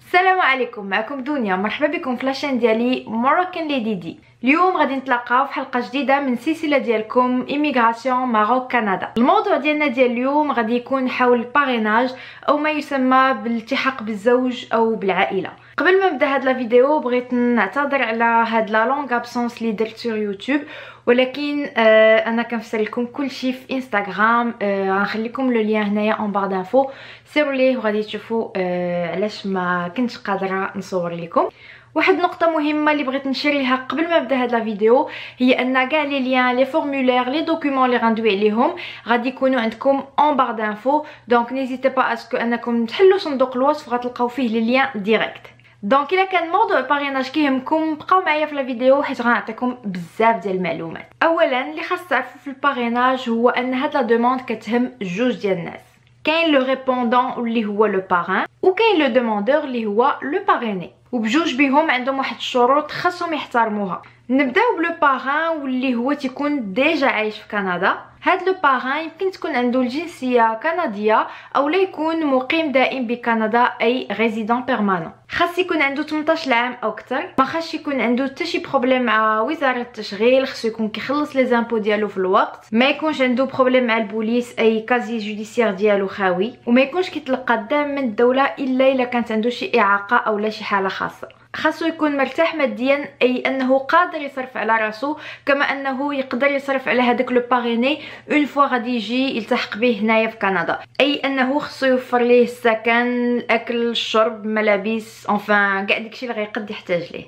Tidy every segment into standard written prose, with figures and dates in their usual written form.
السلام عليكم، معكم دنيا. مرحبا بكم في لاشين ديالي ماروكان ليدي دي. اليوم غادي نتلاقاو في حلقه جديده من سلسله ديالكم ايميغراسيون ماروك كندا. الموضوع ديالنا ديال اليوم غادي يكون حول الباريناج او ما يسمى بالالتحاق بالزوج او بالعائله. قبل ما نبدا هاد لا فيديو بغيت نعتذر على هاد لا لونغ ابسونس اللي درت سور يوتيوب، ولكن انا كنفسر لكم كلشي في انستغرام. غنخليكم لو لين هنايا اون بار دانفو، سيروا ليه وغادي تشوفوا علاش ما كنتش قادره نصور لكم. واحد نقطه مهمه اللي بغيت نشير ليها قبل ما نبدا هاد لا فيديو هي ان كاع لي ليان لي فورمولير لي دوكيومون اللي غندوي عليهم غادي يكونوا عندكم اون بار دانفو، دونك نيزيتي با اسكو انكم تحلوا صندوق الوصف غتلقاو فيه لي ليان ديريكت. دونك الا كان موضوع الباريناج كيهمكم بقاو معايا في لا فيديو حيت غنعطيكم بزاف ديال المعلومات. اولا اللي خاص تعرفوا في الباريناج هو ان هاد لا دوموند كتهم جوج ديال الناس، كاين لو ريبوندون اللي هو لو باران وكاين لو دوموندور اللي هو لو باريني، وبجوج بهم عندهم واحد الشروط خاصهم يحترموها. نبداو بلو باران واللي هو تيكون ديجا عايش في كندا. هاد لو باران يمكن تكون عنده الجنسيه كنديه او لا يكون مقيم دائم بكندا اي ريزيدون بيرمانون. خاص يكون عنده 18 عام او اكثر، ما خاصش يكون عنده حتى شي بروبليم مع وزاره التشغيل، خاصو يكون كيخلص لي زامبو ديالو في الوقت، ما يكونش عنده بروبليم مع البوليس اي كازي جوديسيير ديالو خاوي، وما يكونش كيتلقى الدعم من الدوله الا كانت عنده شي اعاقه او لا شي حاله خاصه. خاصو يكون مرتاح ماديا، اي انه قادر يصرف على راسو كما انه يقدر يصرف على هذاك لو باريني اون فوا غادي يجي يلتحق به هنايا في كندا، اي انه خصو يوفر ليه السكن، الاكل، الشرب، ملابس، انفان كاع داكشي اللي غيقد يحتاج ليه.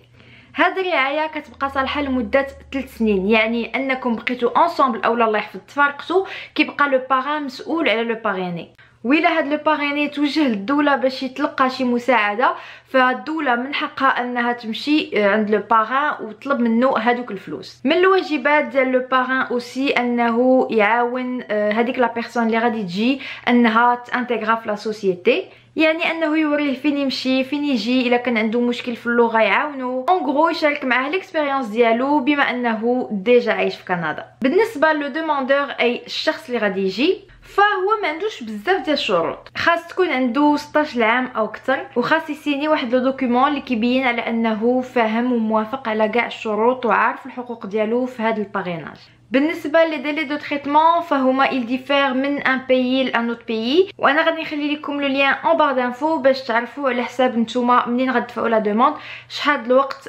هاد الرعايه كتبقى صالحه لمده 3 سنين، يعني انكم بقيتوا انصامبل اولا الله يحفظ تفارقتوا كيبقى لو باران مسؤول على لو باريني. وإلا هاد لو باريني توجه للدوله باش يتلقى شي مساعده، فالدوله من حقها انها تمشي عند لو باران وتطلب منه هادوك الفلوس. من الواجبات ديال لو باران اوسي انه يعاون هذيك لا بيرسون اللي غادي تجي انها تانتيغرا في لا سوسيتي، يعني انه يوريه فين يمشي فين يجي، الا كان عنده مشكل في اللغه يعاونو، اون غرو يشارك معاه ليكسبيريونس ديالو بما انه ديجا عايش في كندا. بالنسبه لو دوموندور اي الشخص اللي غادي يجي، فهو ما عندوش بزاف ديال الشروط. خاص تكون عنده 16 عام او اكثر، وخاص يسيني واحد لو دوكيومون اللي كيبين على انه فاهم وموافق على كاع الشروط وعارف الحقوق ديالو في هذا الباريناج. بالنسبه لي ديلي دو تريتمون فهما il diffère من ان بيي لان اوت بيي، وانا غادي نخلي لكم لو لين اون بار دانفو باش تعرفوا على حساب نتوما منين غتدفعوا لا دوموند شحال الوقت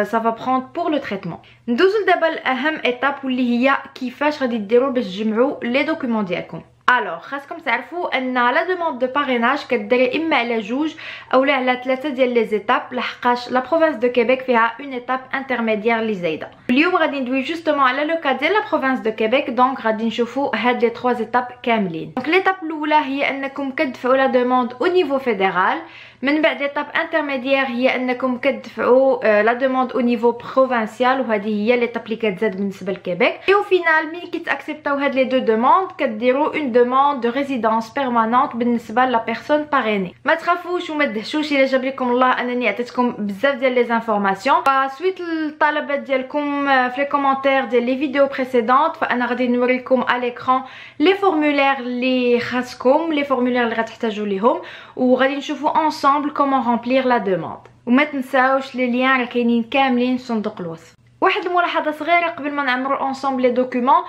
سافا بروند بور لو تريتمون. ندوزو دابا لاهم ايتاب واللي هي كيفاش غادي ديروا باش تجمعوا لي دوكيومون ديالكم. الوغ خاصكم تعرفوا ان لا دوموند دو باريناج كدير اما على جوج اولا على 3 ديال لي زيتاب، لحقاش لا بروفانس دو كيبيك فيها اون ايتاب انترميديير لي زايده. اليوم غادي ندوي جوستومون على لو كا ديال لا بروفانس دو كيبيك، دونك غادي نشوفوا هاد لي 3 ايتاب كاملين. دونك ليتاب الاولى هي انكم كتدفعوا لا دوموند او نيفو فيدرال، من بعد ايتاب انترميديير هي انكم كتدفعوا لا دوموند او نيفو بروفانسيال، وهذه هي ليتاب اللي كتزاد بالنسبه لكيبيك. اي او فينال ملي كيتاكسبتاو هاد لي دو دوموند كديروا اون دوموند دو ريزيدونس بيرمانونت بالنسبه لا بيرسون باريني. ما تخافوش وما تدهشوش الا جاب لكم الله انني عطيتكم بزاف ديال لي زانفورماسيون. فسويت الطلبات ديالكم في لي كومونتير ديال لي فيديو بريسيدونت، فانا غادي نوريكم على ليكران لي فورمولير اللي خاصكم، لي فورمولير اللي غتحتاجوا ليهم، وغادي نشوفوا انصامبل كومون رامبلير لا دوموند. وما تنساوش لي ليان راه كاينين كاملين في صندوق الوصف. واحد الملاحظه صغيره قبل ما نعمروا اونصومبل لي دوكيومون،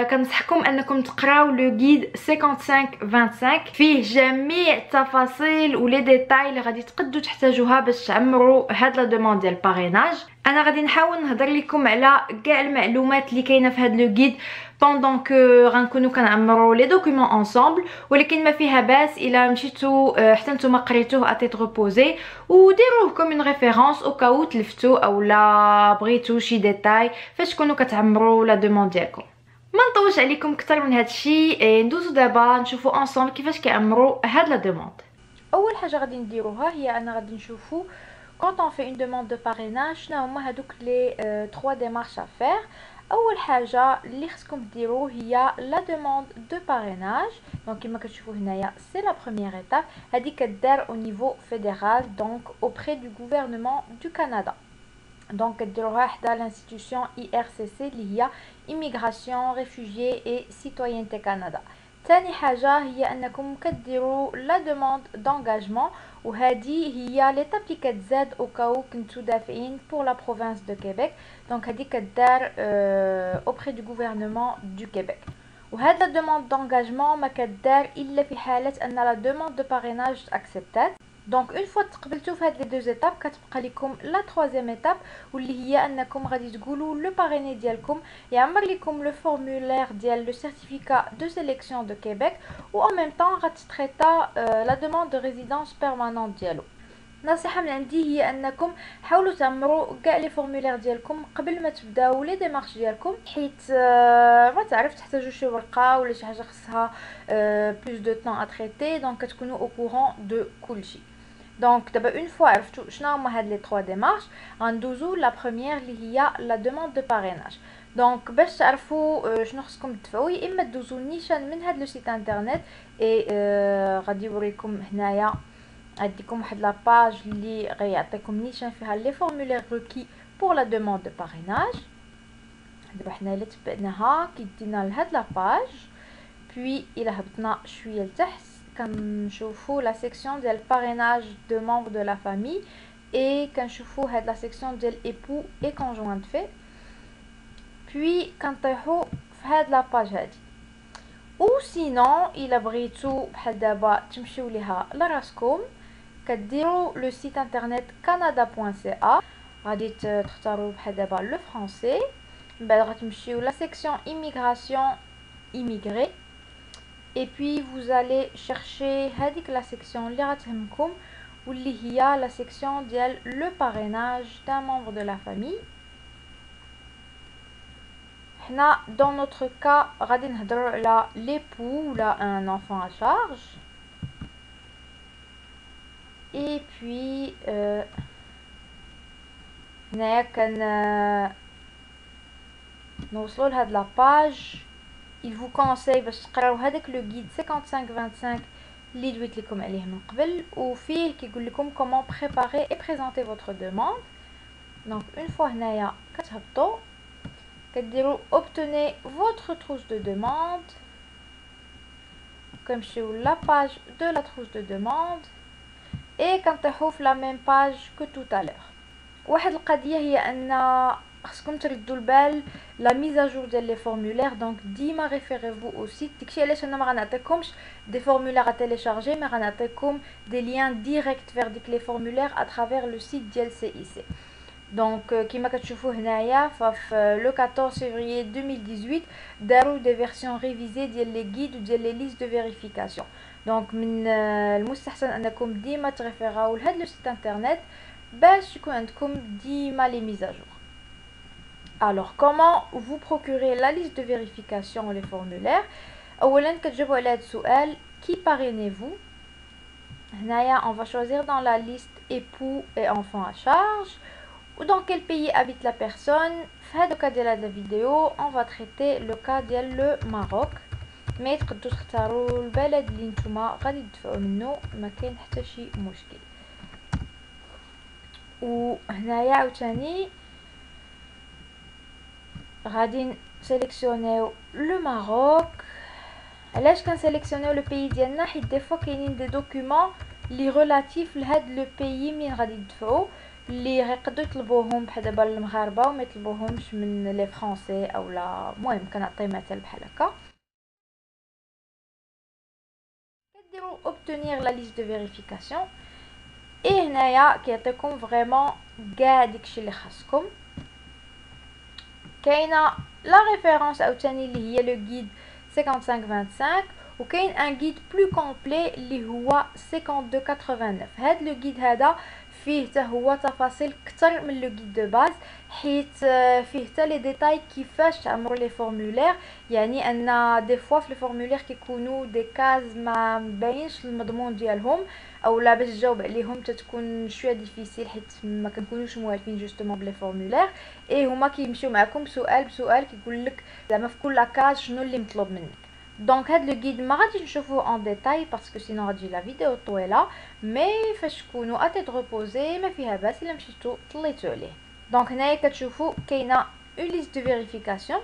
كنصحكم انكم تقراو لو غيد 5525 فيه جميع التفاصيل ولي ديتاي اللي غادي تقدروا تحتاجوها باش تعمروا هاد لا دوموند ديال الباريناج. انا غادي نحاول نهضر لكم على كاع المعلومات اللي كاينه في هاد لو غيد pendant que غنكونوا كنعمروا لي دوكيومون انصامبل، ولكن ما فيها باس الا مشيتوا حتى نتوما قريتوه اتيت ريبوزي وديروه كوم اون ريفيرونس او كاو تلفتوا اولا بغيتو شي ديتاي فاش تكونوا كتعمروا لا دوموند ديالكم. ما نطولش عليكم اكثر من هذا الشيء، ندوزو دابا نشوفوا انصامبل كيفاش كيعمروا هاد لا دوموند. اول حاجه غادي نديروها هي انا غادي نشوفوا quand on fait une demande de parrainage شنو هما هادوك لي 3 démarches à faire. اول حاجه اللي خصكم ديروا هي لا دوموند دو باريناج. دونك كما كتشوفوا هنايا سي لا بروميير ايتاب، هذه كدار او نيفو فيدرال دونك اوبري دو غوفرنمون دو كندا. دونك كديروها حدا لانستيتيوشن IRCC اللي هي ايميغراسيون ريفوجي اي سيتويانتي كندا. ثاني حاجه هي انكم كديروا لا دوموند دونغاجمون، وهذه هي ليطاب اللي كتزاد او كاو كنتو دافعين pour la province de Québec. دونك هذه كدار auprès du gouvernement du Québec. وهذا la demande d'engagement ما كدار الا في حاله ان la demande de parrainage acceptée. دونك اون فوا تقبلتو في هاد لي دوز ايتاب كتبقى لكم لا ترويزيام ايتاب واللي هي انكم غادي تقولوا لو باريني ديالكم يعمر لكم لو فورمولير ديال لو سيرتيفيكا دو سيليكسيون دو كيبيك و ان ميم طون غتستريتا لا دوموند دو ريزيدونس بيرمانونت ديالو. نصيحه من عندي هي انكم حاولوا تعمروا كاع لي فورمولير ديالكم قبل ما تبداو لي ديمارش ديالكم، حيت ما تعرف تحتاجوا شي ورقه ولا شي حاجه خصها بلوس دو طون ا تريتي، دونك كتكونوا او كورون دو كلشي. دونك دابا اون فوا عرفتوا شنو هما هاد لي 3 ديمارش غندوزو لا بروميير اللي هي لا دوموند دو باريناج. دونك باش تعرفوا شنو خصكم تدفعوا يا اما دوزو نيشان من هاد لو سيت انترنت اي غادي يوريكم هنايا عندكم واحد لا باج اللي غيعطيكم نيشان فيها لي فورمولير روكي بور لا دوموند دو باريناج. دابا حنا الا تبعناها كيدينا لهاد لا باج، بوي الا هبطنا شويه لتحت كنشوفوا لا سيكسيون ديال parrainage de membres de la famille et كنشوفوا هاد لا سيكسيون ديال époux et conjoint de fait. puis كنطيحوا في هاد لا باج هادي. او سينون الا بغيتو بحال دابا تمشيو ليها لراسكم كديروا لو سيت انترنت canada.ca، غادي تختاروا بحال دابا لو فرونسي، من بعد غتمشيو لا سيكسيون immigration immigré. Et puis vous allez chercher هذيك la section اللي غتهمكم واللي هي la section ديال le parrainage d'un membre de la famille. حنا dans notre cas غادي نهضروا على l'époux ولا un enfant à charge. Et puis هنايا كان نوصلوا لهاد لا باج. Il vous conseille باش تقراو هذاك لو غيد 5525 اللي دويت لكم عليه من قبل، وفيه كيقول لكم comment préparer et présenter votre demande. donc une fois هنايا كتهبطوا كديروا obtenez votre trousse de demande، كنمشيو لا باج de la trousse de demande et كنطيحوا في la même page que tout à l'heure. واحد القضيه هي ان خصكم تردوا البال لا ميزا جور ديال لي فورمولير. دونك ديما ريفيريفو او سيت. داكشي علاش انا ما غنعطيكمش دي فورمولير تيليشارجي، مي غنعطيكم دي ليان ديريكت فير ديك لي فورمولير اترافير لو سيت ديال سي اي سي. دونك كيما كتشوفوا هنايا ففي لو 14 فيفري 2018 داروا دي فيرسيون ريفيزي ديال لي غيد وديال لي ليست دو فيريفيكاسيون. دونك من المستحسن انكم ديما تريفيراو لهاد لو سيت انترنت باش يكون عندكم ديما لي ميزا جور. Alors, comment vous procurer la liste de vérification ou les formulaires? أولاً كتجاوبوا على هذا السؤال qui parrainez-vous؟ هنايا on va choisir dans la liste époux et enfants à charge ou dans quel pays habite la personne. في هذا الكا ديال هذا الفيديو on va traiter le cas ديال le Maroc، mais تقدروا تختاروا البلد اللي نتوما غادي تدفعوا منه، ما كاين حتى شي مشكل. وهنايا عاوتاني غادي نسيليكسيونيو لو ماروك. علاش كنسيليكسيونيو لو بيي ديالنا؟ حيت دي فوا كاينين دي دوكيومون لي ريلاتيف لهاد لو بيي منين غادي يدفعوا اللي غيقدروا يطلبوهم بحال دابا المغاربه وما يطلبوهمش من لي فرونسي اولا. المهم كنعطي مثال بحال هكا. كديروا اوبتونير لا ليست دو فيريفيكاسيون اي هنايا كيعطيكم فريمون كاع داكشي اللي خاصكم. كاينه لا ريفيرونس عاوتاني اللي هي لو غيد 5525 وكاين ان غيد بلو كومبلي اللي هو 5289. هاد لو غيد هذا فيه حتى هو تفاصيل اكثر من لو غيد دو باز، حيت فيه حتى لي ديتاي كيفاش تعمروا لي فورمولير. يعني ان دي فوا في لي فورمولير كيكونوا دي كاز ما مبينش المضمون ديالهم اولا باش تجاوب عليهم تتكون شويه ديفيسيل حيت ما كنكونوش موالفين جوستومون بلي فورمولير. اي هما كيمشيو معكم سؤال بسؤال كيقول لك زعما في كل كاز شنو اللي مطلوب منك. دونك هاد لو غيد ما غاديش نشوفوه ان ديتاي باسكو سينو غتجي لا فيديو طويله، مي فاش تكونوا اتيت ريبوزي ما فيها باس الا مشيتو طليتو عليه. دونك هنايا كتشوفوا كاينه اون ليست دو فيريفيكاسيون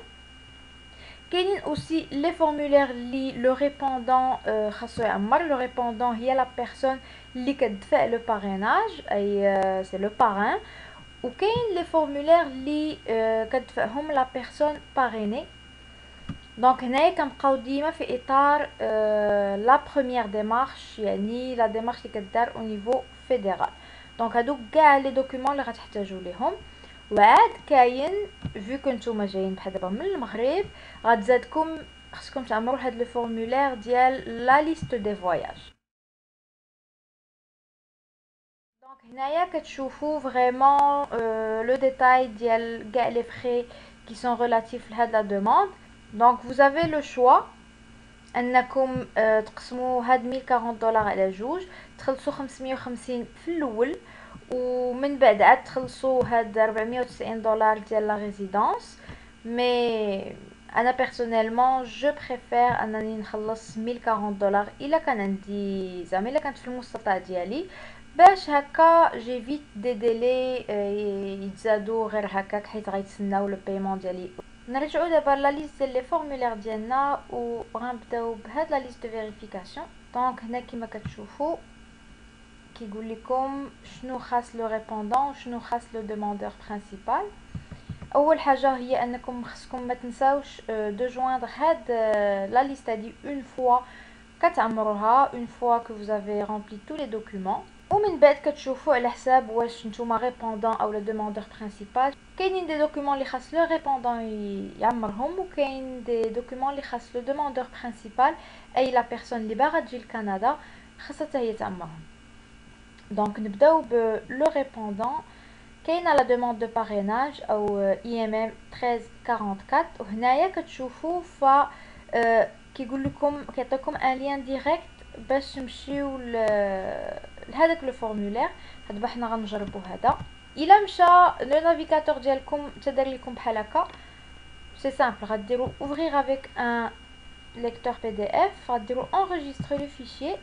كاينين aussi les formulaires اللي لو ريبوندون خاصو يعمر. لو ريبوندون هي لا بيرسون اللي كتدفع لو باريناج، اي سي لو باران. وكاين لي فورمولير اللي كتدفعهم لا بيرسون باريني. دونك هنايا كنبقاو ديما في اطار لا بروميير ديمارش، يعني لا ديمارش اللي كدار او نيفو فيدرال. دونك هادوك كاع لي دوكيومون اللي غتحتاجو ليهم. وعاد كاين فيو كنتوما جايين بحال دابا من المغرب، غتزادكم خصكم تعمروا هاد لو فورمولير ديال لا ليست دي فواياج. دونك هنايا كتشوفوا فريمون لو ديتاي ديال كاع لي فري qui sont relatifs لهاد لا دوموند. دونك vous avez le choix انكم تقسموا هاد 1040 دولار على جوج، تخلصوا 550 في الاول، ومن بعد عاد تخلصوا هاد 490 دولار ديال لا ريزيدونس. مي انا بيرسونيلمون جو بريفير انني نخلص 1040 دولار الا كان عندي زعما الا كانت في المستطاع ديالي، باش هكا جيفيت دي ديلي يتزادوا غير هكاك حيت غيتسناو لو بايمون ديالي. نرجعوا دابا لا ليست ديال لي فورمولير ديالنا وغنبداو بهاد لا ليست دو فيريفيكاسيون. دونك هنا كما كتشوفوا كيقول لكم شنو خاص لو ريبوندون وشنو خاص لو دوموندور برينسيبال. اول حاجه هي انكم خصكم ما تنساوش دو جويندر هاد لا ليست هادي اون فوا كتعمروها، اون فوا كو vous avez rempli tous les documents. ومن بعد كتشوفوا على حساب واش نتوما ريبوندون او لا دوموندور برينسيبال. كاينين دي دوكيومون اللي خاص لو ريبوندون يعمرهم، وكاين دي دوكيومون اللي خاص لو دوموندور برينسيبال اي لا بيرسون اللي باغا تجي لكندا خاصها حتى هي تعمرهم. دونك نبداو ب لو ريبوندون. كاينه لا دوموند دو باريناج او اي ام ام 1344، وهنايا كتشوفوا ف كيقول لكم كيعطيكم ان لين ديريكت باش تمشيو لهذاك لو فورمولير. دابا حنا غنجربوا هذا. الا مشى لو نافيغاتور ديالكم تدار لكم بحال هكا، سي سامبل، غديروا اوفرير افيك ان ليكتور بي دي اف، غديروا انريجستري لو فيشيي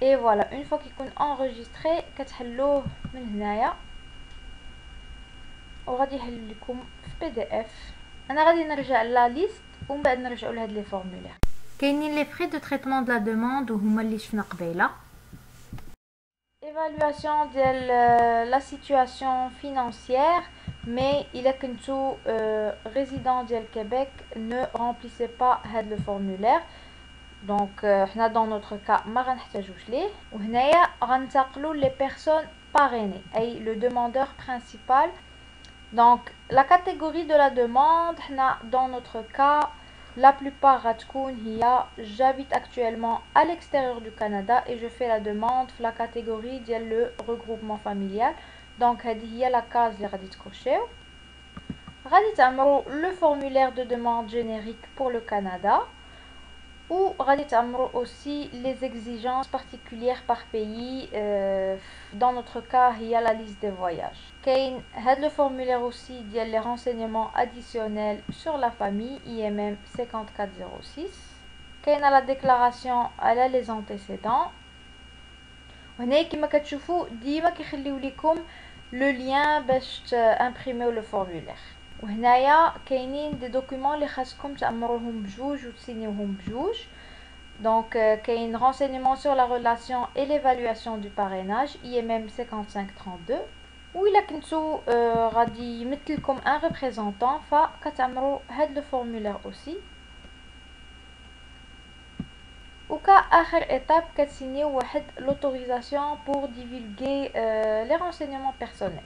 اي فوالا. اون فوا كيكون انريجستري كتحلوه من هنايا وغادي يحل لكم في بي دي اف. انا غادي نرجع لا ليست ومن بعد نرجعوا لهاد لي فورمولير. كاينين لي فري دو تريتمون دو لا دوموند وهما اللي شفنا قبيله. ايفالواسيون ديال لا سيتوياسيون فينانسيير. مي الا كنتو ريزيدون ديال كيبيك نو رامبليسي با هاد لو فورمولير. دونك حنا دون نوتر كا ما غنحتاجوش ليه. وهنايا غنتقلوا لي بيرسون باريني اي لو دوموندور برينسيبال. Donc la catégorie de la demande, dans notre cas, la plupart غتكون هي j'habite actuellement à l'extérieur du Canada et je fais la demande في la catégorie ديال le regroupement familial. Donc هذه هي la case اللي غادي تكوشيو. غادي تعمروا le formulaire de demande générique pour le Canada. Ou غادي تعمروا aussi les exigences particulières par pays. Dans notre cas هي la liste des voyages. كاين هاد le formulaire aussi ديال les renseignements additionnels sur la famille IMM 5406. كاينه la déclaration على les antécédents. وهنا كما كتشوفوا ديما كيخليو لكم le lien باش امبريميو le formulaire. وهنايا كاينين دي دوكيومون اللي خاصكم تعمروهم بجوج وتسينيوهم بجوج. دونك كاين renseignement sur la relation et l'évaluation du parrainage IMM 5532. وإلا كنتو غادي يمثلكم ان ريبريزونطون فكتعمروا هاد لو فورمولير اوسي. وكا اخر ايتاب كتسينيو واحد لوتوريزاسيون بور ديفولغي لي رونسيغنمون بيرسونيل.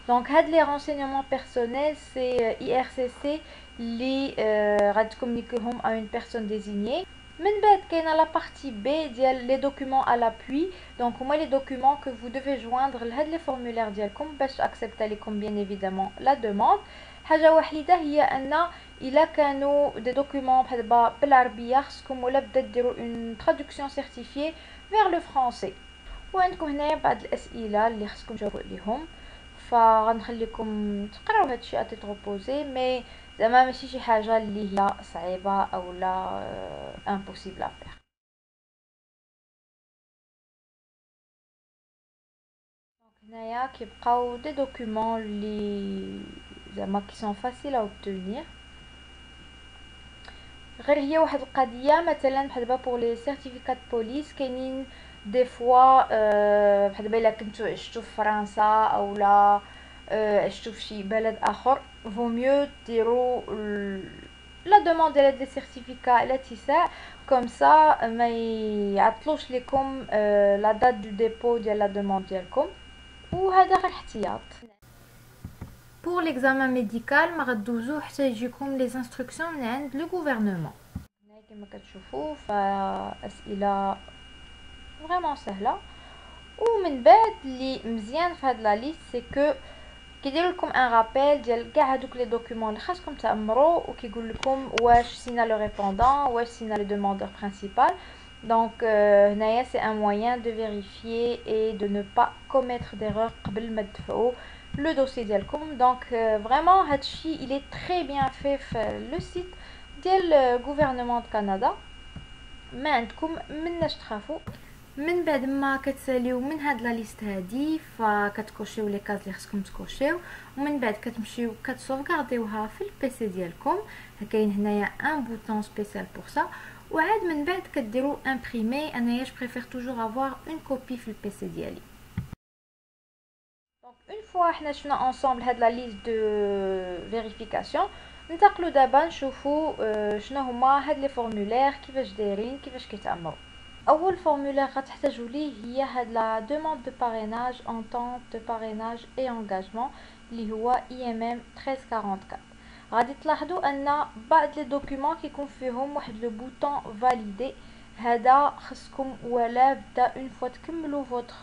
دونك هاد لي رونسيغنمون بيرسونيل سي IRCC اللي غتكومونيكيهم ا اون بيرسون ديزينيي. من بعد كاينه لا بارتي بي ديال لي دوكيومون ا لابوي. دونك هما لي دوكيومون كو فو دوفي جويندر لهاد لي فورمولير ديالكم باش اكسبتا لكم بيان ايفيدامون لا دوموند. حاجه وحيده هي ان الا كانوا دي دوكيومون بحال دابا بالعربيه خصكم ولا بدا ديروا اون ترادكسيون سيرتيفيي فيغ لو فرونسي. وعندكم هنايا بعض الاسئله اللي خصكم تجاوبوا عليهم، فغنخليكم تقراو هادشي اتي تروبوزي. مي زعما ماشي شي حاجه اللي هي صعيبه او لا امبوسيبل ا فير. هنايا كيبقاو دي دوكيومون اللي زعما كي سون فاسيل ا اوبتونير. غير هي واحد القضيه مثلا بحال دابا بور لي سيرتيفيكات بوليس كاينين دي فوا بحال دابا الا كنتو عشتو في فرنسا اولا عشتو في شي بلد اخر فو ميو ديرو لا دوموند ديال هاد لي سيرتيفيكا على اتساع كوم سا ما يعطلوش ليكم لا دات دو ديبو ديال لا دوموند ديالكم وهذا غير احتياط. Pour l'examen médical ما غدوزو حتى يجيكم لي انستركسيون من عند لو غوفرنمون. هنا كما كتشوفوا فاسئله فريمون سهله. ومن بعد اللي مزيان في هاد لا ليست سي كو كيديروا لكم ان رابيل ديال كاع هادوك لي دوكيومون اللي خاصكم تامروا وكيقول لكم واش سينا لو ريبوندون واش سينا لو دوموندور برينسيبال. دونك هنايا سي ان موين دو فيريفيي اي دو نو با كوميتر ديرور قبل ما تدفعوا لو دوسي ديالكم. دونك فريمون هادشي il est très bien fait في لو سيت ديال غوفرنمون د كندا. ما عندكم مناش تخافوا. من بعد ما كتساليو من هاد لا ليست هادي فكتكوشيو لي كاز اللي خصكم تكوشيو ومن بعد كتمشيو كتسوفغارديوها في البيسي ديالكم. كاين هنايا ان بوطون سبيسيال بور سا وعاد من بعد كديروا امبريمي. انايا جو بريفير توجور افوار اون كوبي في البيسي ديالي. دونك اون فوا حنا شفنا انصامبل هاد لا ليست دو فيريفيكاسيون ننتقلوا دابا نشوفوا شنو هما هاد لي فورمولير كيفاش دايرين كيفاش كيتعمروا. اول فورمولير غتحتاجوا ليه هي هاد لا دوموند دو باريناج انطونت دو باريناج اي انغاجمون اللي هو IMM 1344. غادي تلاحظوا ان بعض لي دوكيومون كيكون فيهم واحد لو بوطون فاليدي. هذا خصكم ولا بدا اون فوا تكملوا فوتر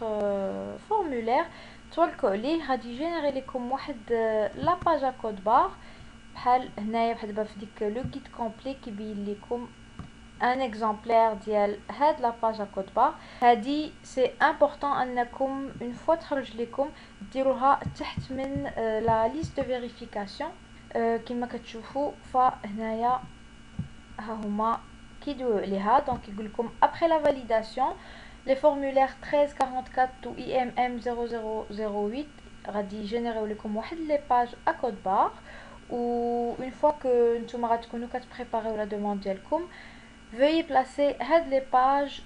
فورمولير توركوا عليه غادي يجينيري لكم واحد لا باج كود بار بحال هنايا بحال دابا في ديك لو غيد كومبلي كيبين لكم ان اكزامبلير ديال هاد لا باج كود بار. هادي سي امبورطون انكم اون فوا تخرج لكم ديروها تحت من لا ليست دو فيريفيكاسيون كما كتشوفوا. فهنايا ها هما كيدويو عليها. دونك يقول لكم ابري لا فاليداسيون لي فورمولير 1344 تو IMM 0008 غادي يجينيريو لكم واحد لي باج كود بار. و اون فوا كو نتوما غتكونوا كتبريباريو لا دوموند ديالكم veuillez placer had les pages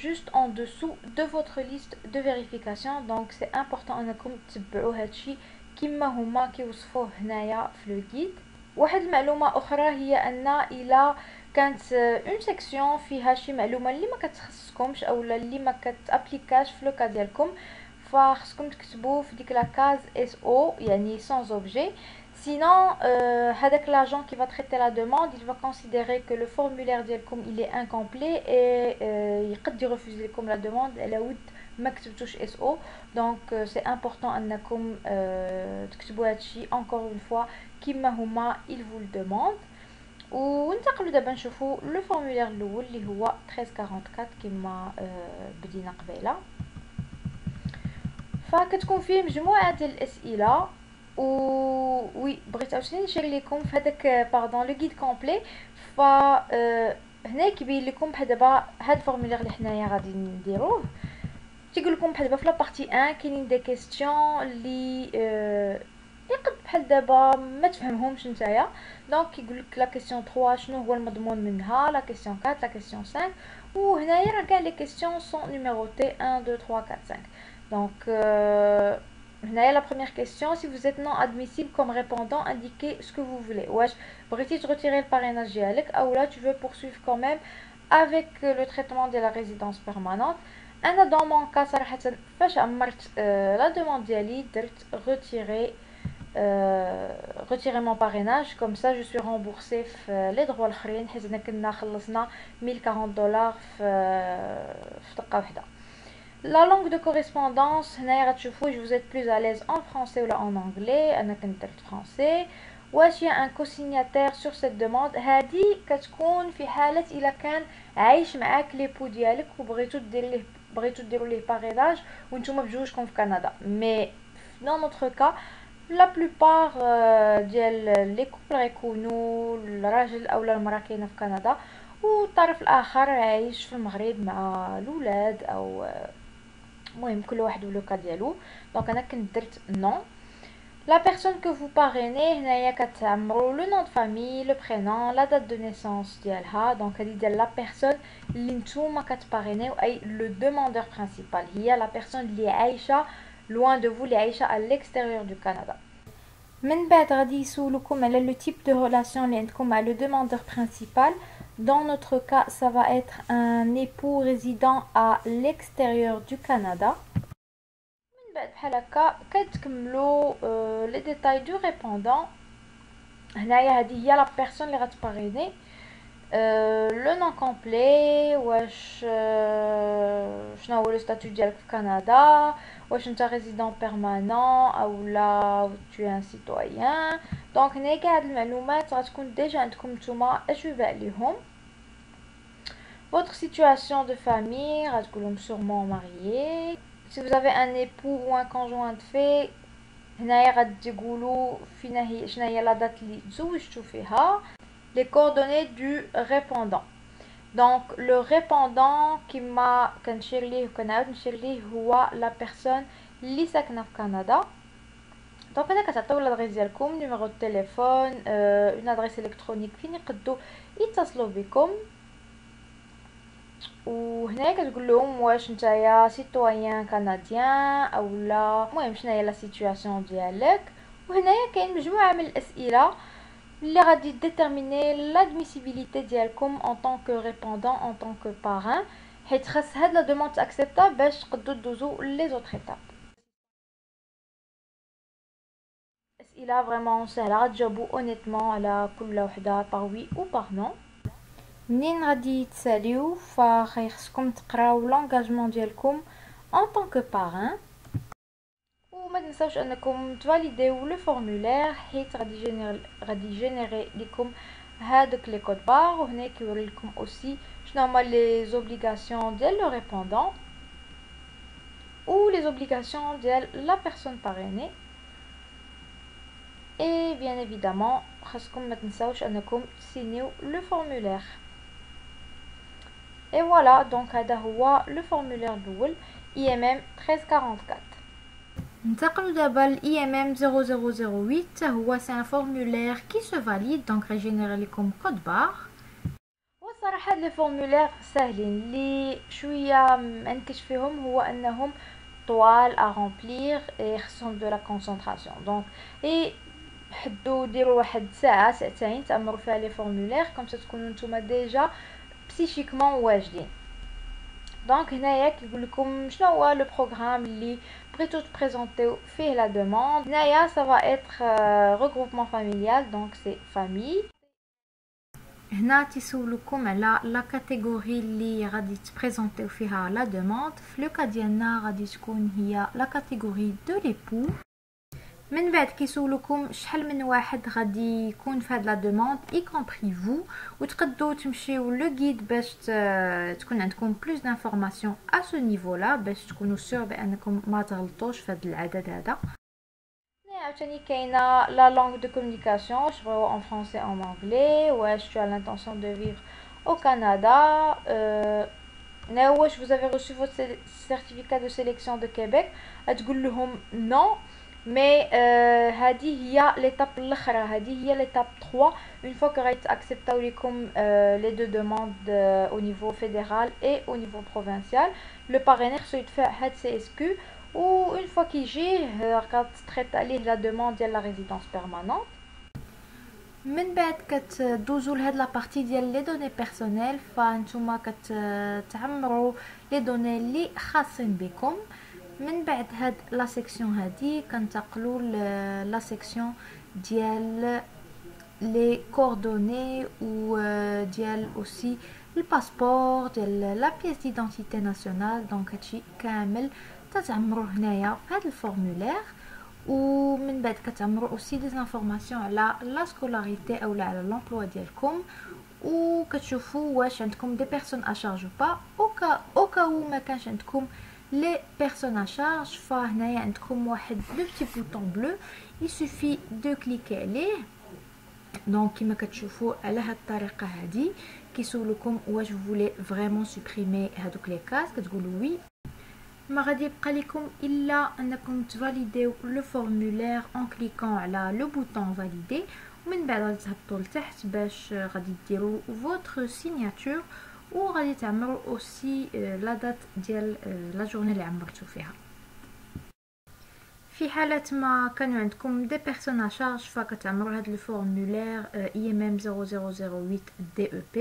juste en dessous de votre liste de vérification. Donc c'est important انكم تتبعوا هادشي كما هما كيوصفوه هنايا في لو غيد. واحد المعلومه اخرى هي ان الا كانت اون سيكسيون فيها شي معلومه اللي ما كتخصكمش اولا اللي ما كتابليكاش في لوكا ديالكم فخصكم تكتبوا في ديك لا كاز SO يعني sans objet. Sinon, هذاك l'agent qui va traiter la demande, il va considérer que le formulaire ديالكم il est incomplet et يقدر refuser لكم la demande على ود ما كتبتوش SO. Donc c'est important انكم تكتبوا هادشي encore une fois كما هما il vous le demande. وننتقلوا دابا نشوفوا لو فورمولير الاول اللي هو 1344 كما بدينا قبيله. فكتكون فيه مجموعه ديال الاسئله وي بغيت عاوتاني نشير لكم في هذاك باردون لو غيد كومبلي. ف هنا كيبين لكم بحال دابا هاد الفورمولير اللي حنايا غادي نديروه تيقول لكم بحال دابا في لا بارتي 1 كاينين دي كيسيون اللي يقد بحال دابا ما تفهمهمش نتايا. دونك كيقول لك لا كيسيون 3 شنو هو المضمون منها، لا كيسيون 4 لا كيسيون 5 وهنايا راه كاع لي كيسيون سون نيميروتي 1 2 3 4 5. دونك هنايا la première question si vous êtes non admissible comme répondant indiquez ce que vous voulez. واش بغيتي تغوتيري الباريناج ديالك او لا tu veux poursuivre quand même avec le traitement de la résidence permanente. انا dans mon cas صراحه فاش عمرت لا دوموند ديالي درت retirer mon parrainage comme ça je suis remboursée في les droits الاخرين حيت انا كنا خلصنا $1040 في دقه واحده. La langue de correspondance هنايا غتشوفوا je vous êtes plus à l'aise en français ou en anglais. انا كنت درت français. واش يا ان كوسينياتير سور سيت دوموند هادي كتكون في حاله الا كان عايش معاك ليبو ديالك وبغيتو ديروا ليه باريناج وانتوما بجوجكم في كندا. مي dans notre cas la plupart ديال لي كوبل غيكونوا الراجل اولا المراه كاينه في كندا والطرف الاخر عايش في المغرب مع الاولاد او المهم كل واحد ولوكا ديالو. دونك انا كنت درت نو. La personne que vous parrainez هنايا كتعمروا le nom de famille, le prénom, la date de naissance ديالها. donc هذه ديال la personne اللي نتوما كتبارينيو اي le demandeur principal, هي la personne اللي عايشه loin de vous, اللي عايشه à l'extérieur du Canada. من بعد غادي يسولوكم على le type de relation اللي عندكم مع le demandeur principal. Dans notre cas, ça va être un époux résident à l'extérieur du Canada. من بعد بحال هكا كتكملوا لي ديتاي دو ريبوندون. هنايا هذه هي لا بيرسون اللي غتباريني، لو نون كومبلي، واش شنو هو لو ستاتيو ديالك في كندا، واش انت ريزيدون بيرمانون اولا tu es un citoyen. دونك هنايا كاع هاد المعلومات غتكون ديجا عندكم نتوما اجوبه عليهم. Votre situation de famille, غتقولهم sûrement marié. Si vous avez un époux ou un conjoint de fait, هنايا غادي تقولوا فينا هي شنو هي لا دات اللي تزوجتوا فيها. Les coordonnées du répondant. Donc le répondant كما كنشير ليه وكنعاود نشير ليه هو لا بيرسون اللي ساكنه في كندا. دونك هنا كتعطيو لادريس ديالكم، نيميرو دو تليفون، اون ادريس الكترونيك فين يقدروا يتصلوا بكم. وهنايا كتقول لهم واش نتايا سيتويان كنديان اولا المهم شناهي لا سيتوياسيون ديالك. وهنايا كاين مجموعه من الاسئله اللي غادي ديتيرميني لادميسيبيليتي ديالكم en tant que répondant, en tant que parrain، حيت خاص هاد لا دوموند تاكسبتا باش تقدروا دوزو لي زوطر ايتاب. اسئله فريمون سهله غتجاوبوا اونيتمون على كل وحده باغ وي او باغ نو. منين غادي تساليو فخصكم تقراو لونغاجمون ديالكم en tant que parrain. وما تنساوش انكم تفاليديو لو فورمولير حيت غادي جينيري لكم هادوك لي كود بار. وهنا كيوري لكم اوسي شنو هما لي زوبليغاسيون ديال لو ريبوندون ou les obligations de la personne parrainée. Et bien évidemment خاصكم ما تنساوش انكم تسينيو لو فورمولير. Et voilà, donc هذا هو لو فورمولير الاول IMM 1344. ننتقلوا دابا ل IMM 0008. هو سي ان فورمولير كي سو فاليد دونك ريجينيري لكم كود بار. والصراحه هاد لي فورمولير ساهلين، اللي شويه منكش فيهم هو انهم طوال ا رامبلير اي خصهم دو لا كونسونطراسيون. دونك اي حدوا ديروا واحد ساعه ساعتين تامروا فيها لي فورمولير كوم تكونوا نتوما ديجا بسيشيكمون واجدين. دونك هنايا كيقول لكم شنو هو لو بروغرام اللي بغيتو تبريزونطيو فيه لا دوموند. هنايا سا فا ايتر ريغروبمون فاميليال دونك سي فامي. هنا تيسولوكم على لا كاتيجوري اللي غادي تبريزونطيو فيها لا دوموند. في لو كا ديالنا غادي تكون هي لا كاتيجوري دو ليبو. من بعد كيسولوكم شحال من واحد غادي يكون في هاد لا دوموند اي كومبري فو، وتقدروا تمشيو لو غيد باش تكون عندكم بلوس دانفورماسيون ا سو نيفو لا باش تكونوا سور بانكم ما تغلطوش في هاد العدد هذا. عاوتاني كاينه لا لونغ دو كومونيكاسيون، واش بغيو ان فرونسي او انغلي، واش tu as l'intention de vivre au Canada, واش vous avez reçu votre certificat de sélection de Québec. تقول لهم non مي هذه هي ليتاب الاخرى، هذه هي ليتاب 3 une fois que غادي تاكسبتاو لكم لي دو دوموند au niveau fédéral et au niveau provincial. لو بارينير خصو يدفع هاد سي اس كيو، و اون فوا كيجيه كتريط عليه لا دوموند ديال لا ريزيدونس بيرمانونت. من بعد كتدوزو لهاد لا بارتي ديال لي دوني بيرسونيل، فانتوما كتعمروا لي دوني اللي خاصين بكم. من بعد هاد لا سيكسيون هادي كنتقلوا لا سيكسيون ديال لي كوردوني و ديال اوسي الباسبور ديال لا بيس ديدونتيتي ناسيونال. دونك هادشي كامل تتعمروا هنايا في هاد الفورمولير. ومن بعد كتعمروا اوسي دي انفورماسيون على لا سكولاريتي اولا على لومبلوا ديالكم، وكتشوفوا واش عندكم دي بيرسون ا شارج او با. اوكا ما كانش عندكم لي بيرسون ا شارج، فهنايا عندكم واحد لو بتي بوطون بلو يسوفي دو كليكي عليه. دونك كما كتشوفوا على هاد الطريقه هادي كيسولوكم واش فولي فريمون سوبريمي هادوك لي كاس، كتقولوا وي. ما غادي يبقى لكم الا انكم تفاليديو لو فورمولير ان كليكون على لو بوطون فاليدي، ومن بعد غادي تهبطوا لتحت باش غادي ديروا فوتر سيناتور، وغادي تعمروا اوسي لا دات ديال لا جورني اللي عمرتو فيها. في حالة ما كانوا عندكم دي بيرسون ا شارج فكتعمروا هاد لو فورمولير IMM 0008 DEP.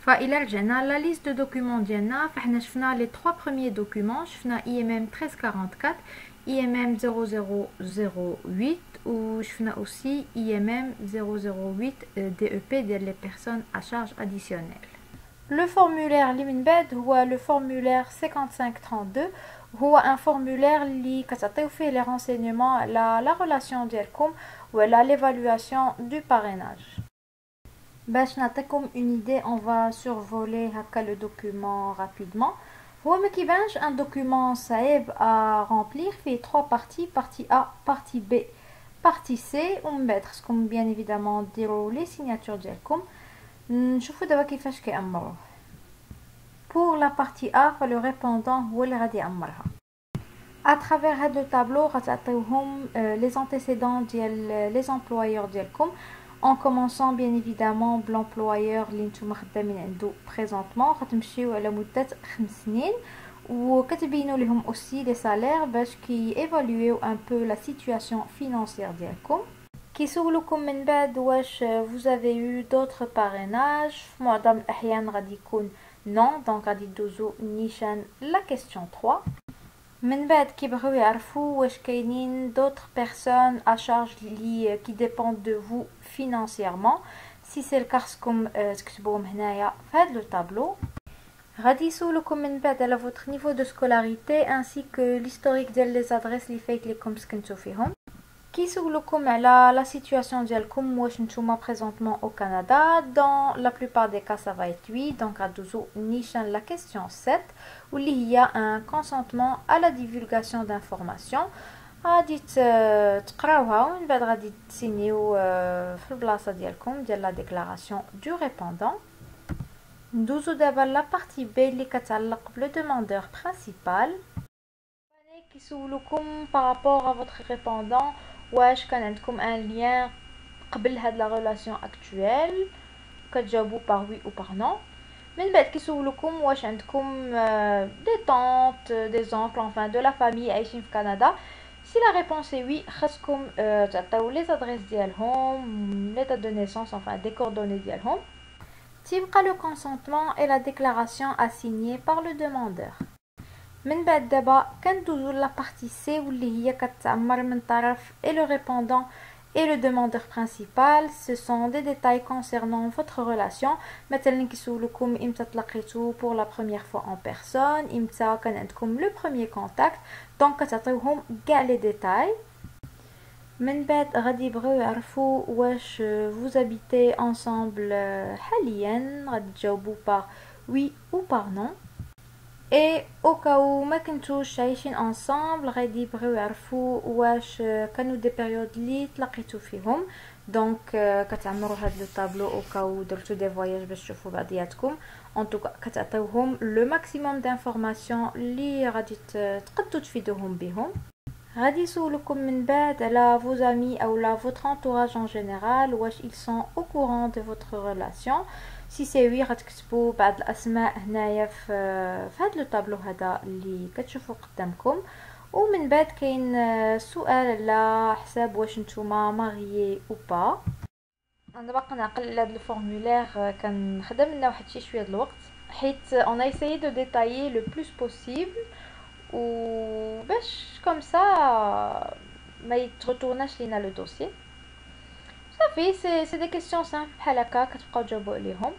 فإلا رجعنا لا ليست دو دوكيومون ديالنا فحنا شفنا لي 3 بروميير دوكيومون، شفنا IMM 1344 IMM 0008 وشفنا اوسي IMM 008 DEP ديال لي بيرسون ا شارج اديسيونيل. لو فورمولير اللي من بعد هو لو فورمولير 5532، هو ان فورمولير اللي كتعطيو فيه لي رونسينيمون على لا ريلاسيون ديالكم وعلى ليفالواسيون دو باريناج. باش نعطيكم اون ايدي اون فا سورفولي هكا لو دوكيومون رابيدمون. هو ما كيبانش ان دوكيومون صعيب ا رامبلير، فيه 3 بارتي، بارتي ا، بارتي بي، بارتي سي، ومن بعد خصكم بيان ايفيدامون ديروا لي سيناتور ديالكم. نشوفوا دابا كيفاش كيعمروه. pour la partie A فلو ريبوندون هو اللي غادي يعمرها. à travers هاد لو طابلو غتعطيوهم لي زانتيسيدون ديال لي زامبلويور ديالكم en commençant bien évidemment بلومبلويور اللي نتوما خدامين عنده بريزونطمون. غتمشيو على مده 5 سنين وكتبينوا لهم اوسي لي سالير باش كي ايفالويو ان بو لا سيتوياسيون فينانسيير ديالكم. كيسولوكم من بعد واش vous avez eu d'autres parrainages، في معظم الاحيان غادي يكون نون، دونك غادي دوزو نيشان لا كيسيون 3. من بعد كيبغيو يعرفوا واش كاينين دوطر بيرسون ا شارج لي كي ديبوند دو فو فينانسييرمون. سي سي الكا خصكم تكتبوهم هنايا في هذا لو طابلو. غادي يسولوكم من بعد على فوتر نيفو دو سكولاريتي انسي كو ليستوريك ديال لي زادريس اللي فايت ليكم سكنتو فيهم. كيسولوكم على لا سيتوياسيون ديالكم واش نتوما بريزونطمون او كندا. دون لا بلوبار دي كا سا فا ايت وي، دونك غادوزو نيشان لا كيسيون 7 واللي هي ان كونسونطمون ا لا ديفولغاسيون دانفورماسيون. غادي تقراوها ومن بعد غادي تسينيو في البلاصه ديالكم ديال لا ديكلاراسيون دو ريبوندون. ندوزو دابا لا بارتي بي اللي كتعلق بلو دوموندور برينسيبال. كيسولوكم بارابور ا فوتر ريبوندون واش كان عندكم ان لien قبل هاد لا ريلاسيون اكطويل، كتجاوبوا باغ وي او باغ نو. من بعد كيسولوكم واش عندكم دي طونط دي زونكل انفان دو لا فامي عايشين في كندا. سي لا ريبونس اي وي خاصكم تعطيو لي زادريس ديالهم، لي دات دو نيسونس انفان دي كوردوني ديالهم. تيبقى لو كونسونطمون اي لا ديكلاراسيون ا سينيي باغ لو دوموندور. من بعد دابا كندوزو لا بارتي سي واللي هي كتعمر من طرف اي لو ريبوندون et le demandeur principal. Ce sont des détails concernant votre relation. مثلا كيسولوكم امتى تلاقيتو pour la première fois en personne، امتى كان عندكم le premier contact، دونك كتعطيوهم كاع لي ديتاي. من بعد غادي يبغيو يعرفوا واش vous habitez ensemble حاليا، غادي تجاوبوا par oui ou par non. اي او كاو ما كنتوش عايشين انصامبل غادي يبغيو يعرفوا واش كانوا دي بيريود اللي تلاقيتو فيهم، دونك كتعمروا هاد لو طابلو او كاو درتو دي فواياج باش تشوفوا بعضياتكم. ان توكا كتعطيوهم لو ماكسيموم دانفورماسيون اللي غادي تقدروا تفيدوهم بهم. غادي يسولوكم من بعد على vos amis او لا votre entourage en général واش ils sont au courant de votre relation. سي سي وي غتكتبوا بعض الاسماء هنايا في هذا لو طابلو هذا اللي كتشوفوا قدامكم. ومن بعد كاين سؤال على حساب واش نتوما ماريي او با. انا باقا نعقل على هذا الفورمولير كنخدم لنا واحد شويه د الوقت حيت اون ايسايي دو ديتايي لو بلوس بوسيبل و باش كوم سا ما يترتورناش لينا لو دوسيي. صافي سي دي كيسيون سامبل بحال هكا كتبقاو تجاوبوا عليهم.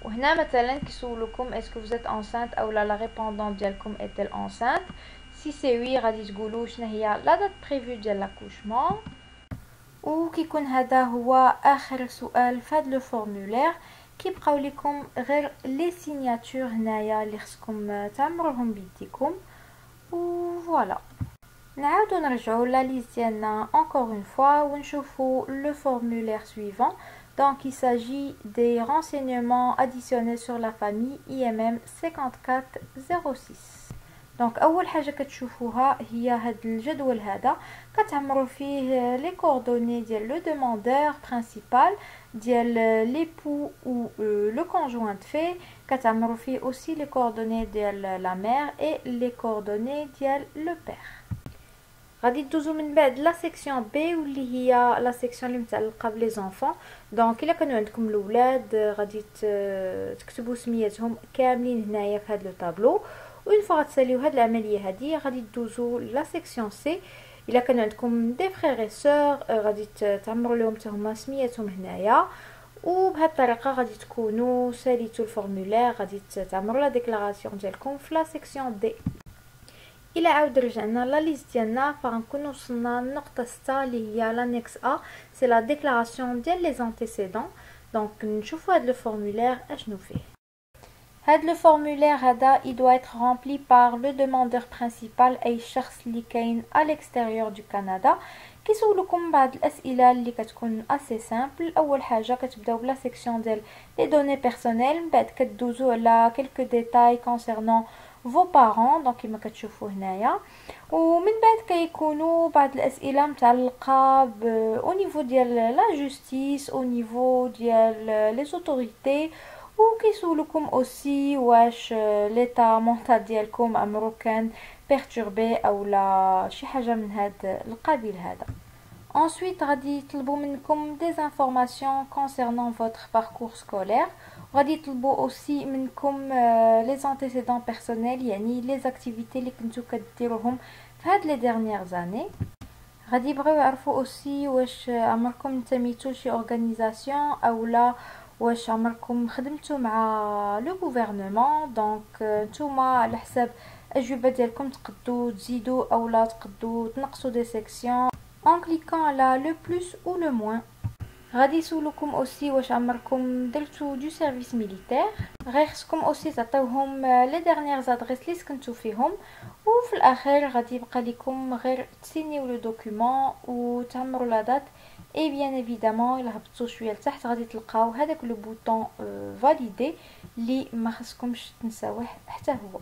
وهنا مثلا كيسولوكم اسكو فوزيت انسانت او لا ريبوندون ديالكم ايتيل انسانت. سي سي وي غادي تقولوا شنو هي لا دات بريفو ديال لاكوشمون. وكيكون هذا هو اخر سؤال في هذا لو فورمولير. كيبقاو لكم غير لي سيناتور هنايا اللي خصكم تعمروهم بيديكم و فوالا. نعاودو نرجعو لا ليست ديالنا encore une fois ونشوفو le formulaire suivant. Donc il s'agit des renseignements additionnels sur la famille IMM 5406. دونك اول حاجه كتشوفوها هي هاد الجدول هذا، كتعمروا فيه لي كوردوني ديال لو دوموندور برينسيبال، ديال ليبو او لو كونجوان في، كتعمروا فيه اوسي لي كوردوني ديال لا مير اي لي كوردوني ديال لو بير. غادي ندوزو من بعد لا سيكسيون بي واللي هي لا سيكسيون اللي متعلقه بلي زونفون. دونك الا كانوا عندكم الاولاد غادي تكتبوا سمياتهم كاملين هنايا في هذا لو طابلو، وين فوا غتساليو هاد العمليه هذه غادي تدوزو لا سيكسيون سي. الا كان عندكم دي فرير اي سور غادي تعمروا لهم حتى هما سمياتهم هنايا، وبهذه الطريقه غادي تكونوا ساليتو الفورمولير، غادي تعمروا لا ديكلاراسيون ديالكم في لا سيكسيون دي. الى عاود رجعنا لا ليست ديالنا فغنكونوا وصلنا للنقطه 6 اللي هي لانكس ا، سي لا ديكلاراسيون ديال لي زانتيسيدون. دونك نشوفوا هذا الفورمولير اشنو فيه. هاد لو فورمولير هذا il doit être rempli par le demandeur principal، اي شخص اللي كاين à l'extérieur du Canada. كيسولكم بعض الاسئله اللي كتكون اسي سامبل. اول حاجه كتبداو بلا سيكسيون ديال لي دوني بيرسونيل، من بعد كدوزو على كلكو ديتاي كونسيرنون vos parents دونك كما كتشوفوا هنايا، ومن بعد كيكونوا بعض الاسئله متعلقه او نيفو ديال لا جوستيس، او نيفو ديال لي اوتوريتي، وكيسولكم اوسي واش ليتا مونطال ديالكم عمرو كان بيرتوربي او لا شي حاجه من هذا القبيل هذا. ensuite غادي يطلبوا منكم des informations concernant votre parcours scolaire، غادي يطلبوا اوسي منكم لي زانتيسيدون بيرسونيل، يعني لي زاكتيفيتي اللي كنتو كديروهم في هاد لي ديرنيير زاني. غادي يبغيو يعرفوا اوسي واش عمركم انتميتو لشي اورغانيزاسيون اولا واش عمركم خدمتو مع لو غوفرنمون. دونك نتوما على حساب الاجوبه ديالكم تقدروا تزيدوا اولا تقدروا تنقصوا دي سيكسيون en cliquant على لو بلس ou لو موان. غادي يسولوكم اوسي واش عمركم درتو دو سيرفيس ميليتير، غير خصكم اوسي تعطيوهم لي ديرنيير ادريس اللي سكنتو فيهم، وفي الاخير غادي يبقى لكم غير تسينيو لو دوكيومون وتعمروا لا دات. اي بيان ايفيدامون الا هبطتوا شويه لتحت غادي تلقاو هذاك لو بوطون فاليدي اللي ما خصكمش تنساوه حتى هو.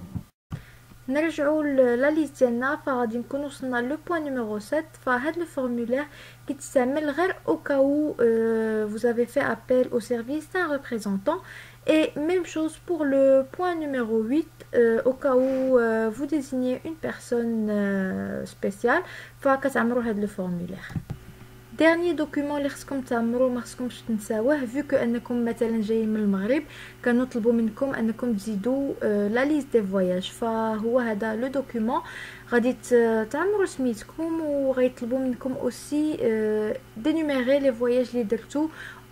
نرجعوا لا ليست ديالنا فغادي نكون وصلنا لو بوين نيميرو 7. فهاد لو فورمولير كيتستعمل غير او كاو vous avez fait appel au service d'un représentant, et même chose pour le point numéro 8 au cas où vous désignez une personne spéciale فكتعمروا هاد لو فورمولير. dernier document اللي خصكم تعمروا ما خصكمش تنساوه، vu que انكم مثلا جايين من المغرب كنطلبوا منكم انكم تزيدوا لا ليست دي فواياج، فهو هذا لو دوكيومون غادي تعمروا سميتكم وغيطلبوا منكم اوسي دينوميري لي فواياج اللي درتو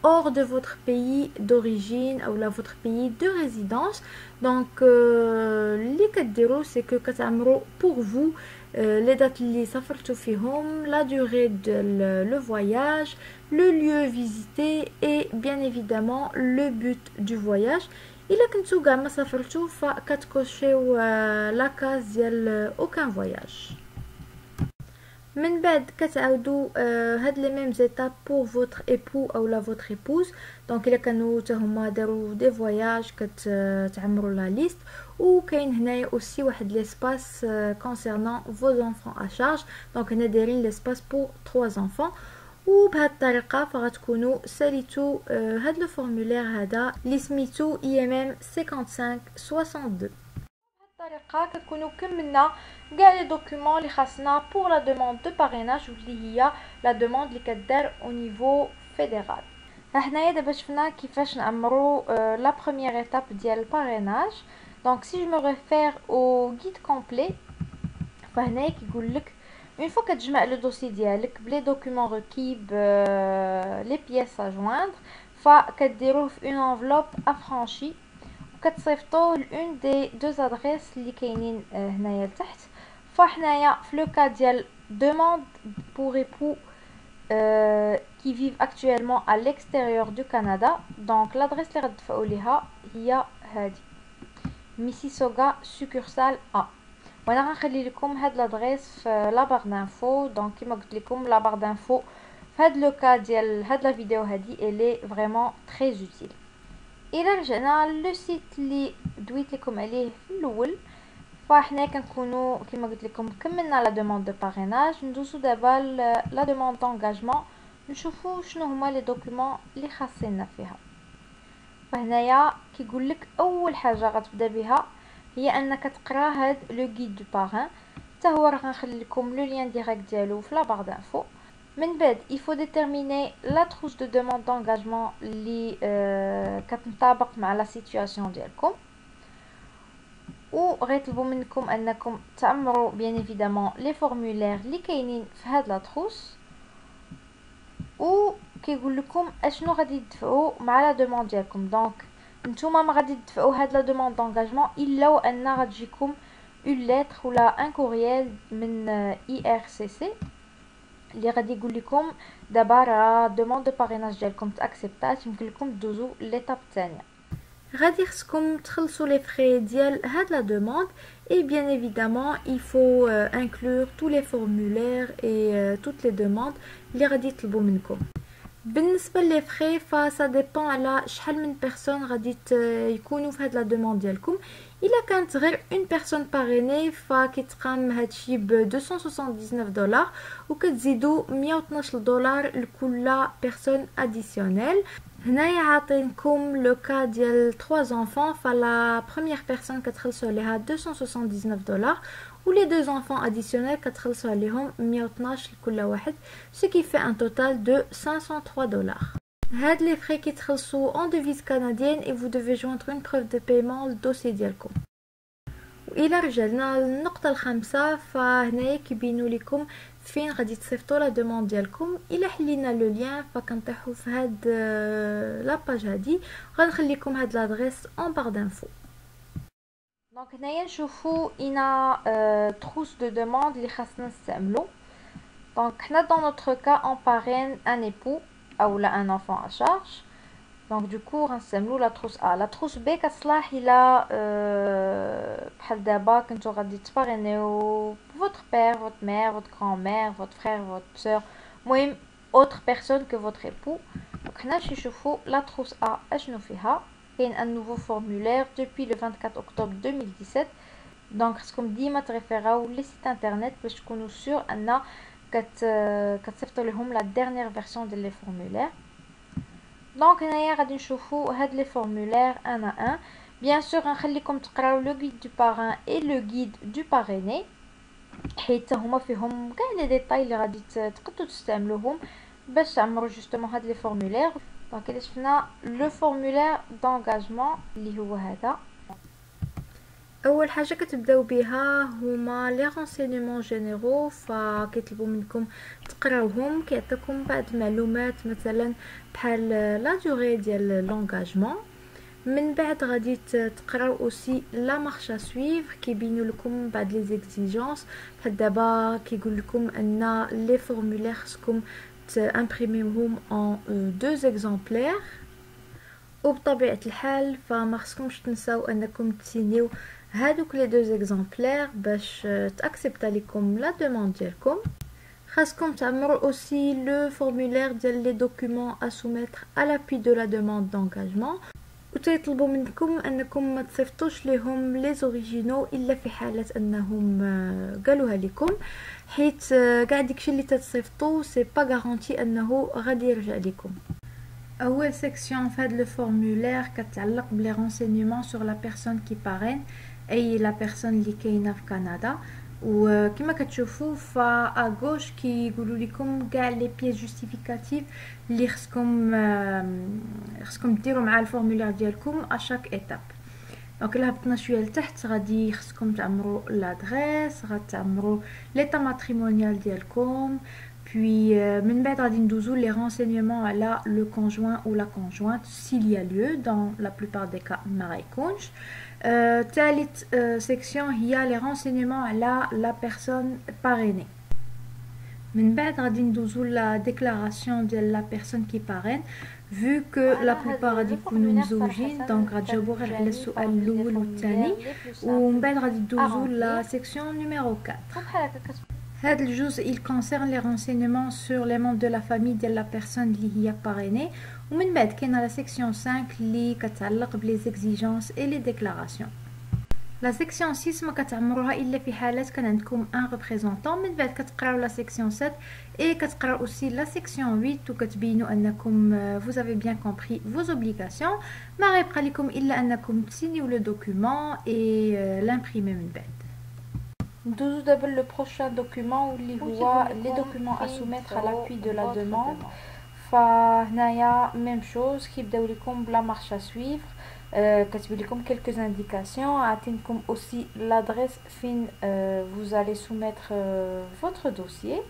hors de votre pays d'origine ou la votre pays de résidence. donc اللي كديروا سي كو كتعمروا pour vous les dates اللي سافرتوا فيهم، la durée de le voyage, le lieu visité et bien évidemment le but du voyage. الا كنتو كاع ما سافرتوا فكتكوشيو لا كاز ديال aucun voyage. من بعد كتعاودوا هاد لي ميم زيتاب بور فوتر ايبو او لا فوتر ايبوز. دونك الا كانوا حتى هما داروا دي فواياج كتعمروا لا ليست، وكاين هنايا اوسي واحد ليسباس كونسيرنون فو زونفون ا شارج. دونك هنا دايرين ليسباس بور 3 زونفون، وبهاد الطريقه فغتكونوا ساليتو هاد لو فورمولير هذا اللي سميتو اي ام ام 5562. الطريقه كتكونوا كملنا كاع لي دوكيومون اللي خاصنا بور لا دوموند دو باريناج، واللي هي لا دوموند اللي كدار او نيفو فيدرال. هنايا دابا شفنا كيفاش نعمروا لا بروميير ايتاب ديال الباريناج. دونك سي جو مو ريفير او غيد كومبلي، فهنايا كيقول لك اون فوا كتجمع لو دوسي ديالك بلي دوكيومون ريكي لي بياس ا جويندر، فكديروه في اون انفلوب افرانشي كتصيفطوه لون دي دو ادريس اللي كاينين هنايا لتحت. فحنايا في لو كا ديال demande pour époux qui vivent actuellement à l'extérieur du Canada. donc l'adresse اللي غتدفعوا ليها هي هذه ميسيسوغا سوكورسال ا، وانا غنخلي لكم هاد لادريس في لا بار دانفو. دونك كما قلت لكم لا بار دانفو في هاد لو كا ديال هاد لا فيديو هادي الي فريمون تري اوتيل. الى رجعنا لو سيت اللي دويت لكم عليه في الاول، فاحنا كنكونوا كما قلت لكم كملنا لا دوموند دو باريناج. ندوزو دابا لا دوموند دونغاجمون نشوفوا شنو هما لي دوكيومون اللي خاصيننا فيها. فهنايا كيقول لك اول حاجه غتبدا بها هي انك تقرا هاد لو غيد دو بارين، حتى هو راه غنخلي لكم لو لين ديريكت ديالو في لا بار دانفو. من بعد il faut déterminer la trousse de demande d'engagement اللي كتنطابق مع لا سيتوياسيون ديالكم، و غيطلبوا منكم انكم تعمروا بيان ايفيدامون لي فورمولير اللي كاينين في هاد لا تروس، و كيقول لكم اشنو غادي تدفعوا مع لا دوموند ديالكم. دونك نتوما ما غادي تدفعوا هاد لا دوموند دونغاجمون الا وان غتجيكم اون ليتر ولا ان كورييل من IRCC اللي غادي يقول لكم دابا راه دوموند دو باريناج ديالكم تاكسبتات، يمكن لكم دوزو ليطاب الثانيه. غادي خصكم تخلصوا لي فري ديال هاد لا دوموند et bien évidemment il faut inclure tous les formulaires et toutes les demandes اللي غادي يطلبوا منكم. بالنسبه لي فري فا ديبون على شحال من بيرسون غادي يكونوا في هاد لا دوموند ديالكم. الا كانت غير اون بيرسون باريني فكيتقام هادشي ب 279 دولار وكتزيدوا 112 دولار لكل بيرسون اديسيونيل. هنايا عاطينكم لو كا ديال 3 enfants فلا بروميير بيرسون كتخلصوا عليها 279 دولار و لي دو enfants اديسيونيل كتخلصوا عليهم 112 لكل واحد، ce qui fait un total de 503 دولار. هاد لي فري كيتخلصوا en devise canadienne et vous devez joindre une preuve de paiement للدوسي ديالكم. والى رجعنا للنقطه الخامسه فهنايا كيبينوا لكم فين غادي تصيفطوا لا دوموند ديالكم. الا حلينا لو لين فكنطيحوا في هاد لاباج هادي، غنخليكم هاد لادريس اون بار دانفو. دونك هنايا نشوفوا اينا تروس دو دوموند اللي خاصنا نستعملو. دونك حنا dans notre cas on parraine un époux او لا un enfant à charge. دونك دوكو غنستعملو لا تروس ا. لا تروس بي كتصلاح الى بحال دابا كنتو غادي تبارينيو votre père, votre mère, votre grand-mère, votre frère, votre sœur, المهم autre personne que votre époux. دونك حنا نمشي نشوفو لا تروس ا اشنو فيها. كاين ان نوفو فورمولير depuis le 24 octobre 2017. دونك خصكم ديما تريفيراو لي سيت انترنت باش تكونوا سور ان كتصيفطوا لهم لا ديرنيير فيرسيون ديال لي فورمولير. دونك هنايا غادي نشوفوا هاد لي فورمولير ان ان. بيان سور غنخليكم تقراو لو غيد دو باران اي لو غيد دو باريني، حيت هما فيهم كاع لي ديتاي اللي غادي تقدروا تستعملوهم باش تعمروا جوستومون هاد لي فورمولير. دونك الا شفنا لو فورمولير دونغاجمون اللي هو هذا، اول حاجه كتبداو بها هما لي رونسينيمون جينيرو، فكيطلبوا منكم تقراوهم. كيعطيكم بعض المعلومات مثلا بحال لا دوري ديال لونغاجمون. من بعد غادي تقراو اوسي لا مارش ا سويفر، كيبينوا لكم بعض لي زيكزيجونس. بحال دابا كيقول لكم ان لي فورمولير خصكم تامبريميوهم اون 2 زيكزامبلير، وبطبيعه الحال فما خصكمش تنساو انكم تسينيو هادوك لي 2 زيكزامبلير باش تاكسبتا لكم لا دوموند ديالكم. خاصكم تعمروا اوسي لو فورمولير ديال لي دوكيومون ا سوميتر ا لابوي دو لا دوموند دونغاجمون، وتيطلبوا منكم انكم ما تصيفطوش ليهم لي زوريجينو الا في حاله انهم قالوها لكم، حيت كاع داكشي اللي تتصيفطوا سي با غارونتي انه غادي يرجع لكم. اول سيكسيون في هذا لو فورمولير كتعلق بلي رونسينيمون سور لا بيرسون كي بارين، اي لا بيرسون اللي كاينه في كندا. وكما كتشوفوا فا غوش كيقولوا لكم كاع لي بيس جوستيفيكاتيف اللي خصكم ديروا مع الفورمولير ديالكم ا شاك ايتاب. دونك الا هبطنا شويه لتحت غادي خصكم تعمروا لادريس، غتعمروا ليطا ماتريمونيال ديالكم، puis من بعد غادي ندوزو لي رونسينيمون على لو كونجوان ou la conjointe s'il y a lieu. dans la plupart des cas ما غيكونش. ثالث سيكسيون هي لي رونسينيمون على لا بيرسون باريني. من بعد غادي ندوزو لا ديكلاراسيون ديال لا بيرسون كي بارين، vu que la plupart غادي يكونوا مزوجين. دونك غتجاوبوا غير على السؤال الاول والثاني، ومن بعد غادي ندوزو لا سيكسيون نيميرو 4. هاد الجزء il concerne les renseignements sur les membres de la famille ديال la personne اللي هي parrainée. ومن بعد كاينه لا سيكسيون 5 اللي كتعلق بلي زيكزيجونس اي لي ديكلاراسيون. لا سيكسيون 6 ما كتعمروها الا في حالات كان عندكم ان ريبريزونطون. من بعد كتقراو لا سيكسيون 7 اي كتقراو اوسي لا سيكسيون 8 وكتبينوا انكم vous avez bien compris vos obligations. ما غيبقى لكم الا انكم تسينيو لو دوكيومون اي لامبريمي. من بعد ندوزو دابا لو بروشان دوكيومون اللي هو لي دوكيومون ا سوميتر على لابوي دو لا دوموند. فهنايا ميم شوز كيبداو لكم بلا مارش ا سويفر. كتبي لكم quelques indications. عطينكم aussi l'adresse فين vous allez soumettre votre dossier.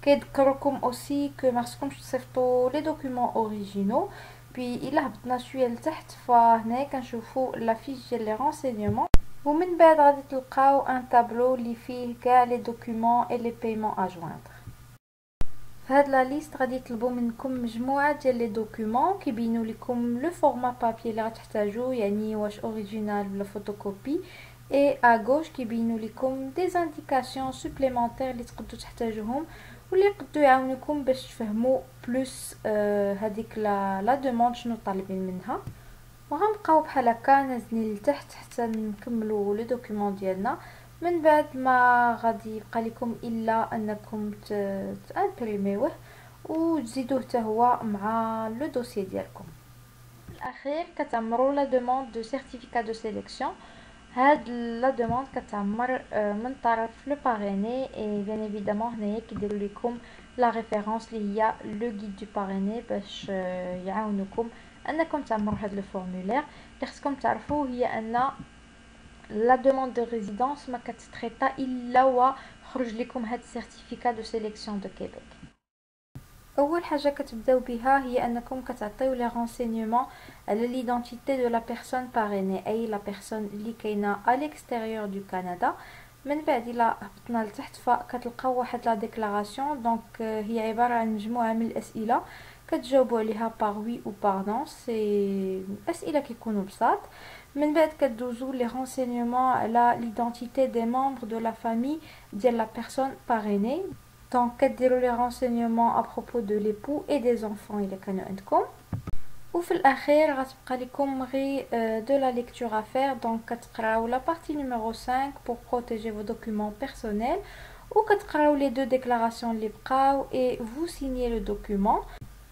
كيذكركم aussi que ما خصكمش تصيفطوا les documents originaux. puis الا هبطنا شويه لتحت فهنايا كنشوفوا la fiche ديال les renseignements. ومن بعد غادي تلقاو un tableau اللي فيه كاع les documents et les paiements à joindre. في هاد لا ليست غادي يطلبوا منكم مجموعه ديال لي دوكيومون كيبينوا لكم لو فورما بابي اللي غتحتاجو، يعني واش اوريجينال ولا فوتوكوبي. اي ا غوش كيبينوا لكم دي زانديكاسيون سوبليمونتير اللي تقدروا تحتاجوهم واللي يقدروا يعاونوكم باش تفهموا بلوس هذيك لا دوموند شنو طالبين منها. وغنبقاو بحال هكا نازلين لتحت حتى نكملوا لي دوكيومون ديالنا. من بعد ما غادي يبقى لكم الا انكم تامبريميوه وتزيدوه حتى هو مع لو دوسيي ديالكم. الاخير كتعمروا لا دوموند دو سيرتيفيكا دو سيليكسيون. هاد لا دوموند كتعمر من طرف لو باريني اي بيان ايفيدامون هنايا كيديروا لكم لا ريفيرونس اللي هي لو غيد دو باريني باش يعاونوكم انكم تعمروا هاد لو فورمولير. اللي خصكم تعرفوا هي ان لا دوموند دو ريزيدونس ما كتتريطا الا وخرج لكم هاد السيرتيفيكا دو سيليكسيون دو كيبيك. اول حاجه كتبداو بها هي انكم كتعطيو لي رونسينيومون على ليدونتيتي دو لا بيرسون باريني، اي لا بيرسون اللي كاينه ا ليكستيريور دو كندا. من بعد الا هبطنا لتحت فكتلقاو واحد لا ديكلاراسيون. دونك هي عباره عن مجموعه من الاسئله كتجاوبوا عليها باغ وي او باغ نون. سي اسئله كيكونوا بساط. من بعد كدوزو لي رونسينيومون على ليدونتيتي دي ممبر دو لا فامي ديال لا بيرسون باريني. دونك كديروا لي رونسينيومون ا بروبو دو ليبو اي دي زونفون الا كانوا عندكم. وفي الاخير غتبقى لكم غير دو لا ليكتور ا فير. دونك كتقراو لا بارتي نيميرو 5 pour protéger vos documents personnels وكتقراو لي دو ديكلاراسيون اللي بقاو et vous signez le document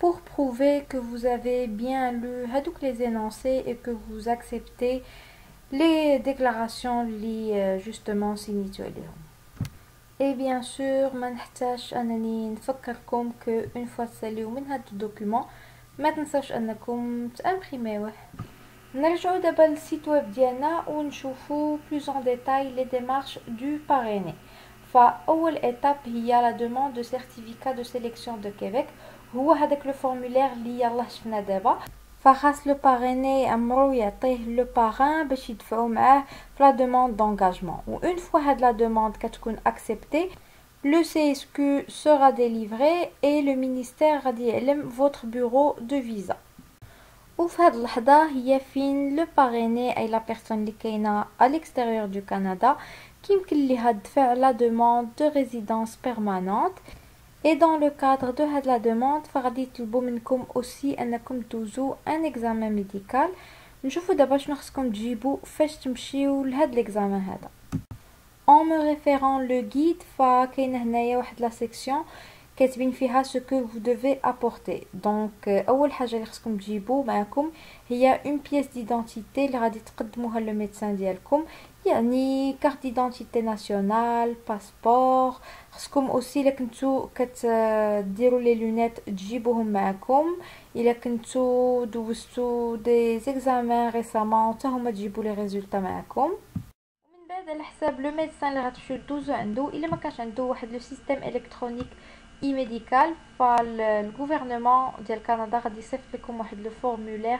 pour prouver que vous avez bien lu هادوك les énoncés et que vous acceptez les déclarations اللي justement سينيتو عليهم. Et bien sûr ما نحتاج انني نفكركم que une fois تساليو من هاد الدوكيومون ما تنساوش انكم تامبريميوه. نرجعوا دابا للسيت ويب ديالنا ونشوفوا بلوز ان ديتاي لي ديمارش دو باريني. فاول ايتاب هي لا دوموند دو سيرتيفيكا دو سيليكسيون دو كيبيك. هو هذاك لو فورمولير اللي يلاه شفنا دابا. فخاص لو باريني يعمرو يعطيه لو باران باش يدفعوا معاه في لا دوموند دونغاجمون. و اون فوا هاد لا دوموند كتكون اكسبتي le CSQ sera délivré et le ministère غادي يعلم votre bureau de visa. وفي هاد اللحظه هي فين لو باريني اي لا بيرسون اللي كاينه à l'extérieur du Canada كيمكن ليها دفع لا دوموند دو ريزيدونس بيرمانونت. Et dans le cadre de هاد la demande فغادي يطلبوا منكم aussi انكم دوزو ان examen médical. نشوفوا دابا شنو خصكم تجيبوا فاش تمشيو لهاد l'examen هذا. En me référant le guide فكاينه هنايا واحد لا سيكسيون كاتبين فيها ce que vous devez apporter. donc اول حاجه اللي خصكم تجيبوا معكم هي une pièce d'identité اللي غادي تقدموها للميدسان ديالكم، يعني كارت ديدونتيتي ناسيونال، باسبور. خصكم اوسي الا كنتو كتديروا لي لونيت تجيبوهم معكم. الا كنتو دوزتو دي زيكزامان ريسامون حتى هما تجيبوا لي ريزولطا معكم. ومن بعد على حساب لو ميدسان اللي غتمشيو دوزو عنده، الا ما كانش عنده واحد لو سيستيم الكترونيك اي ميديكال فالغوفرنمون ديال كندا غادي يصيفط لكم واحد لو فورمولير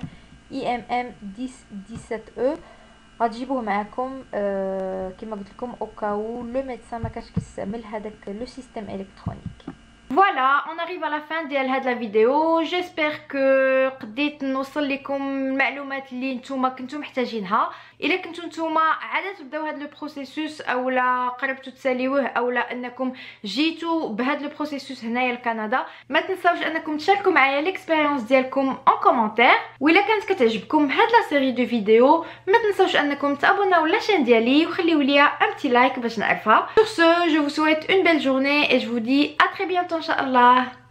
IMM 1017E غتجيبوه معكم كما قلت لكم او كاو لو ميدسان ما كانش كيستعمل هذاك لو سيستيم الكترونيك. فوالا فوالا on arrive à la fin ديال هاد لا فيديو. جيسبر كو قديت نوصل لكم المعلومات اللي نتوما كنتو محتاجينها. الا كنتو نتوما عاده تبداو هاد لو بروسيسوس اولا قربتو تساليوه اولا انكم جيتو بهاد لو بروسيسوس هنايا لكندا، ما تنساوش انكم تشاركوا معايا ليكسبيريونس ديالكم ان كومونتير. وإلا كانت كتعجبكم هاد لا سيري دو فيديو ما تنساوش انكم تابوناو لاشين ديالي وخليو ليا ان بتي لايك باش نعرفها. Sur ce, je vous souhaite une belle journée et je vous dis à très bientôt, Inch'Allah.